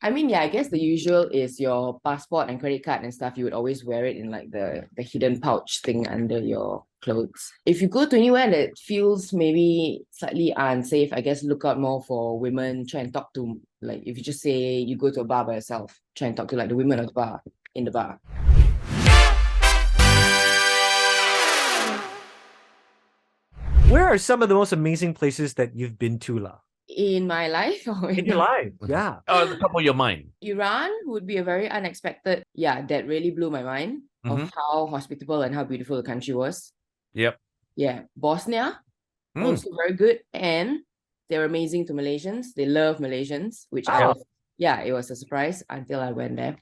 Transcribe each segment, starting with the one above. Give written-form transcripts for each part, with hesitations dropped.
I mean, yeah, I guess the usual is your passport and credit card and stuff. You would always wear it in like the hidden pouch thing under your clothes. If you go to anywhere that feels maybe slightly unsafe, I guess look out more for women. Try and talk to, like, if you just say you go to a bar by yourself, try and talk to like the women of the bar, in the bar. Where are some of the most amazing places that you've been to, La? In my life or In your life? Yeah. Oh, the top of your mind. Iran would be a very unexpected, yeah, that really blew my mind of how hospitable and how beautiful the country was. Yep. Yeah. Bosnia, also very good. And they're amazing to Malaysians. They love Malaysians, which it was a surprise until I went there.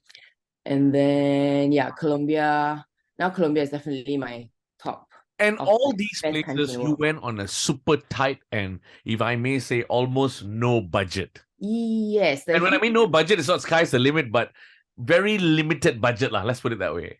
And then, yeah, Colombia. Now Colombia is definitely my top. And all these places you went on a super tight and, if I may say, almost no budget. Yes. And when I mean no budget, it's not sky's the limit, but very limited budget. Let's put it that way.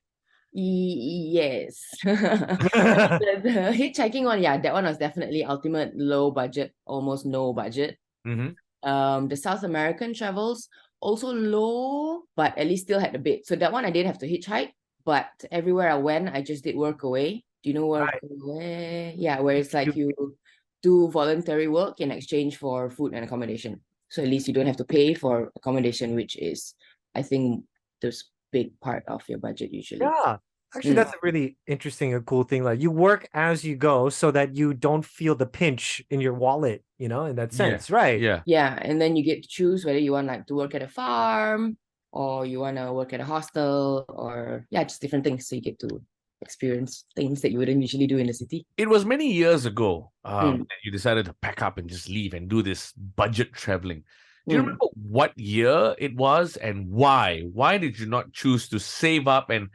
Yes. the hitchhiking one, yeah, that one was definitely ultimate low budget, almost no budget. The South American travels, also low, but at least still had a bit. So that one I did have to hitchhike, but everywhere I went, I just did work away. Do you know work away? Yeah, where it's like you do voluntary work in exchange for food and accommodation. So at least you don't have to pay for accommodation, which is, I think, this big part of your budget usually. Yeah. Actually, that's a really interesting and cool thing. Like, you work as you go so that you don't feel the pinch in your wallet, in that sense, right? Yeah. Yeah. And then you get to choose whether you want like to work at a farm or you want to work at a hostel or just different things. So you get to experience things that you wouldn't usually do in the city. It was many years ago that you decided to pack up and just leave and do this budget traveling. Do you remember what year it was and why? Why did you not choose to save up and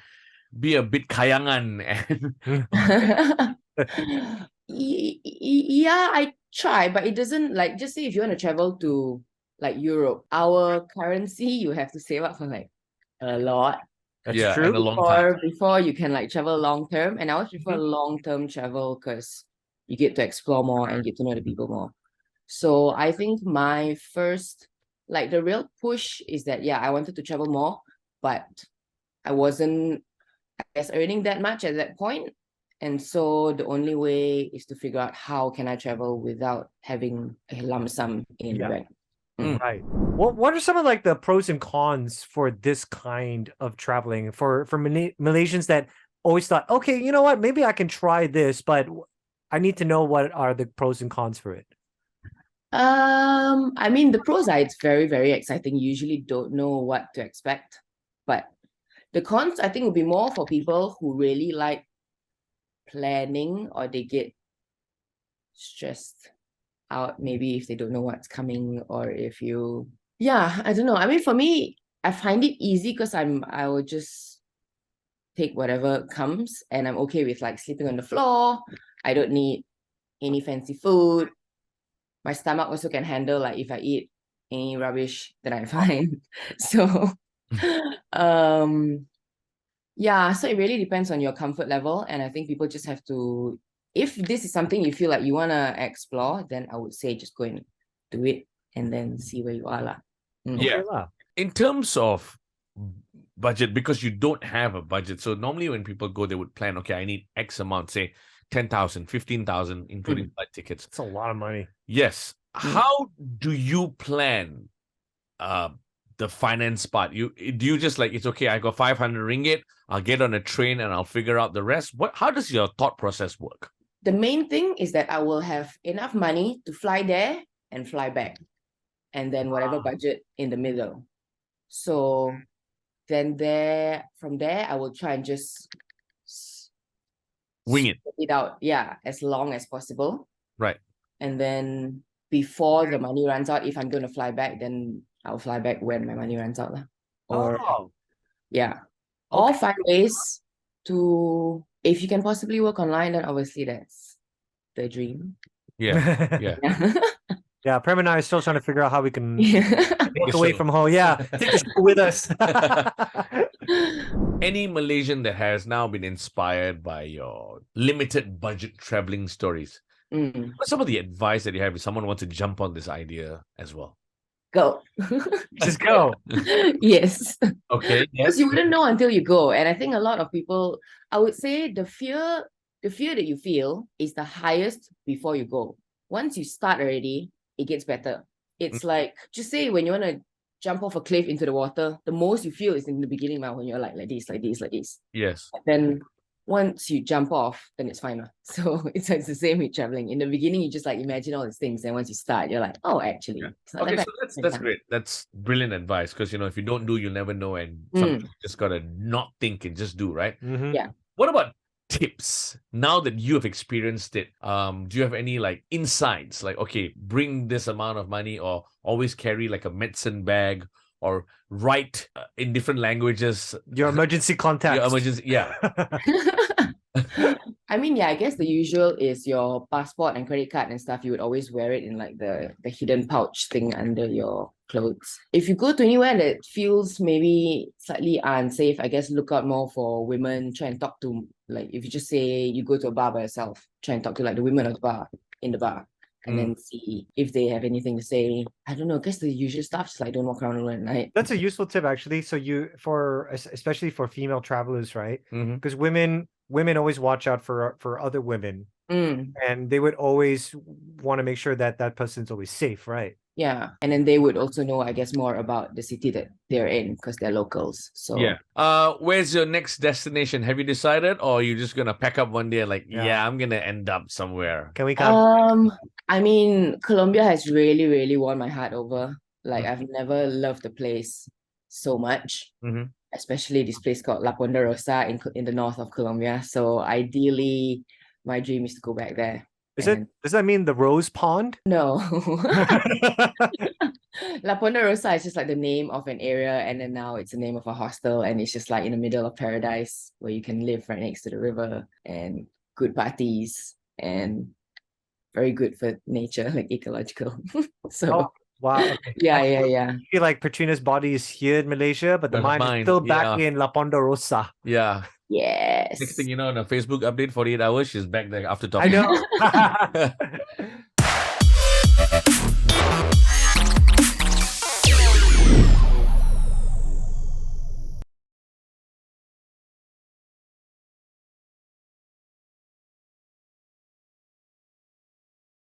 be a bit kayangan? Yeah, I try, but it doesn't, like, just say if you want to travel to like Europe, our currency, you have to save up for like a lot. That's true. And a long time. Before you can like travel long term. And I always prefer long term travel because you get to explore more and get to know the people more. So I think my first, like, the real push is that, I wanted to travel more, but I wasn't, I guess, earning that much at that point. And so the only way is to figure out how can I travel without having a lump sum in the bank. Right. What are some of like the pros and cons for this kind of traveling for Malaysians that always thought, okay, you know what, maybe I can try this, but I need to know what are the pros and cons for it? I mean, the pros are it's very, very exciting. You usually don't know what to expect, but the cons, I think, would be more for people who really like planning or they get stressed out maybe if they don't know what's coming or if you I don't know. I mean, for me, I find it easy because I will just take whatever comes and I'm okay with like sleeping on the floor. I don't need any fancy food. My stomach also can handle like if I eat any rubbish that I find. So so it really depends on your comfort level. And I think people just have to, if this is something you feel like you want to explore, then I would say just go and do it and then see where you are. Yeah. In terms of budget, because you don't have a budget. So normally when people go, they would plan, okay, I need X amount, say 10,000, 15,000, including flight tickets. It's a lot of money. Yes. How do you plan the finance part? Do you just like, it's okay, I got 500 ringgit, I'll get on a train and I'll figure out the rest? How does your thought process work? The main thing is that I will have enough money to fly there and fly back. And then whatever budget in the middle. So then from there, I will try and just wing it out. Yeah, as long as possible. Right. And then before the money runs out, if I'm going to fly back, then I'll fly back when my money runs out. Or find ways to, if you can possibly work online, then obviously that's the dream. Yeah, Prem and I are still trying to figure out how we can work away from home. Yeah, take the show with us. Any Malaysian that has now been inspired by your limited budget traveling stories, what's some of the advice that you have if someone wants to jump on this idea as well? Go. Just go. Yes. Okay. Because Yes. you wouldn't know until you go. And I think a lot of people, I would say the fear that you feel is the highest before you go. Once you start already, it gets better. It's like, just say when you want to jump off a cliff into the water, the most you feel is in the beginning, man, when you're like this, like this, like this. Yes. Then once you jump off, then it's fine. So it's the same with traveling. In the beginning, you just like imagine all these things. And once you start, you're like, oh, actually, it's not Okay, that so bad. that's great. That's brilliant advice because if you don't do, you'll never know, and sometimes you just gotta not think and just do, right? Mhm. Yeah. What about tips now that you have experienced it? Do you have any like insights? Like, okay, bring this amount of money, or always carry like a medicine bag, or write in different languages. Your emergency contact. Your emergency, yeah. I mean, yeah, I guess the usual is your passport and credit card and stuff. You would always wear it in like the hidden pouch thing under your clothes. If you go to anywhere that feels maybe slightly unsafe, I guess look out more for women. Try and talk to, like, if you just say you go to a bar by yourself, try and talk to like the women of the bar, in the bar. And then see if they have anything to say. I don't know, I guess the usual stuff, just like don't walk around alone at night. That's a useful tip, actually. So especially for female travelers, right? Mhm. Because women always watch out for other women, Mm, and they would always want to make sure that that person's always safe, right? yeah. And then they would also know, I guess, more about the city that they're in because they're locals. So Yeah. Where's your next destination? Have you decided, or are you just gonna pack up one day and like, yeah, I'm gonna end up somewhere? Can we come? I mean, Colombia has really, really won my heart over. Like, I've never loved the place so much, Mhm. especially this place called La Ponderosa in the north of Colombia. So ideally, my dream is to go back there. Does that mean the Rose Pond? No. La Ponderosa is just like the name of an area, and then now it's the name of a hostel, and it's just like in the middle of paradise where you can live right next to the river, and good parties, and very good for nature, like ecological. So Oh, wow. Okay. yeah. I feel like Petrina's body is here in Malaysia, but the mind is still back in La Ponderosa. Yeah. Yes. Next thing you know, on a Facebook update, 48 hours, she's back there after I talking. know.